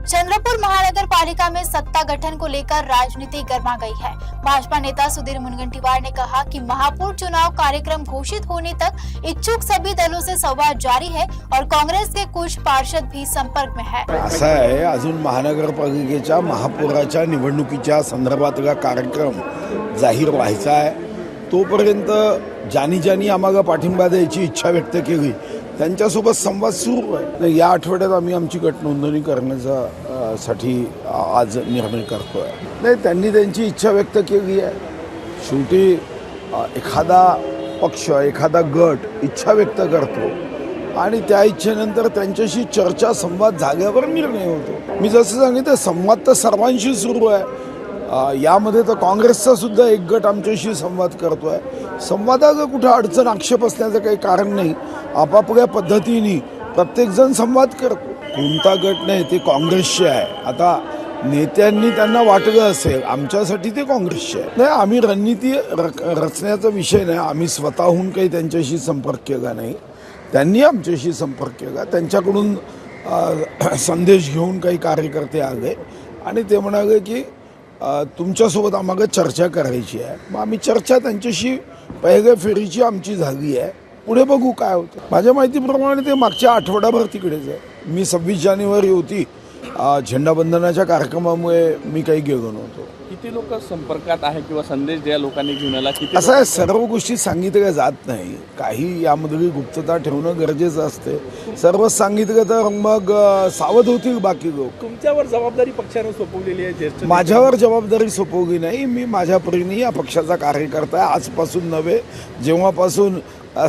चंद्रपुर महानगर पालिका में सत्ता गठन को लेकर राजनीति गर्मा गई है। भाजपा नेता सुधीर मुनगंटीवार ने कहा कि महापौर चुनाव कार्यक्रम घोषित होने तक इच्छुक सभी दलों से संवाद जारी है और कांग्रेस के कुछ पार्षद भी संपर्क में है। असं आहे, अजून महानगरपालिकेच्या महापौराच्या निवडणुकीच्या संदर्भातला कार्यक्रम जाहीर व्हायचा आहे। तोपर्यंत ज्यांनी आम्हाला पाठिंबा द्यायची इच्छा व्यक्त केली त्यांच्यासोबत संवाद सुरू आहे। या आठवड्यात आम्ही आमची गट नोंदणी करण्याचा साठी आज निर्णय करतोय। नाही, त्यांनी त्यांची इच्छा व्यक्त केली आहे। शेवटी एखादा पक्ष एखादा गट इच्छा व्यक्त करतो आणि त्या इच्छेनंतर त्यांच्याशी चर्चा संवाद झाल्यावर निर्णय होतो। मी जसं सांगितलं, संवाद तर सर्वांशी सुरू आहे। यामध्ये तर काँग्रेसचा सुद्धा एक गट आमच्याशी संवाद करतोय। संवादाला कुठे अडचण आक्षेप असण्याचं काही कारण नाही। आपापल्या पद्धतीने प्रत्येकजण संवाद करतो। कोणता गट नाही ते काँग्रेसचे आहे। आता नेत्यांनी त्यांना वाटलं असेल, आमच्यासाठी ते काँग्रेसचे आहे। नाही, आम्ही रणनीती रचण्याचा विषय नाही। आम्ही स्वतःहून काही त्यांच्याशी संपर्क केला नाही, त्यांनी आमच्याशी संपर्क केला। त्यांच्याकडून संदेश घेऊन काही कार्यकर्ते आले आणि ते म्हणाले की तुमच्यासोबत आम्हाला चर्चा करायची आहे। मग आम्ही चर्चा त्यांच्याशी पहिल्या फेरीची आमची झाली आहे। पुढे बघू काय होतं। माझ्या माहितीप्रमाणे ते मागच्या आठवडाभर तिकडेच आहे। मी 26 जानेवारी होती, झेंडावंदनाच्या कार्यक्रमामुळे मी काही गेलो नव्हतो। किती लोक संपर्कात आहे किंवा संदेश द्या लोकांनी घेऊन आला? किती असं आहे, सर्व गोष्टी सांगितल्या जात नाही। काही यामध्ये गुप्तता ठेवणं गरजेचं असते। सर्व सांगितलं तर मग सावध होतील बाकी लोक। तुमच्यावर जबाबदारी पक्षाने सोपवलेली आहे? माझ्यावर जबाबदारी सोपवली नाही। मी माझ्या परीने या पक्षाचा कार्यकर्ता आहे। आजपासून नव्हे, जेव्हापासून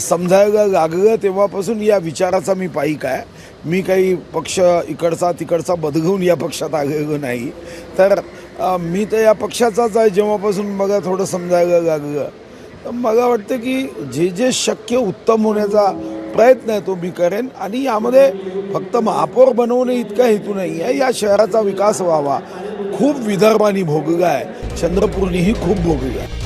समजायला लागलं तेव्हापासून या विचाराचा मी पाईक आहे। मी काही पक्ष इकडचा तिकडचा बदलून या पक्षात आलेलो नाही। तर मी तर या पक्षाचाच आहे। जेव्हापासून मला थोडं समजायला लागलं तर मला वाटतं की जे जे शक्य उत्तम होण्याचा प्रयत्न आहे तो मी करेन। आणि यामध्ये फक्त महापौर बनवणे इतका हेतू नाही आहे। या शहराचा विकास व्हावा। खूप विदर्भाने भोगला आहे, चंद्रपूरनेही खूप भोगला आहे।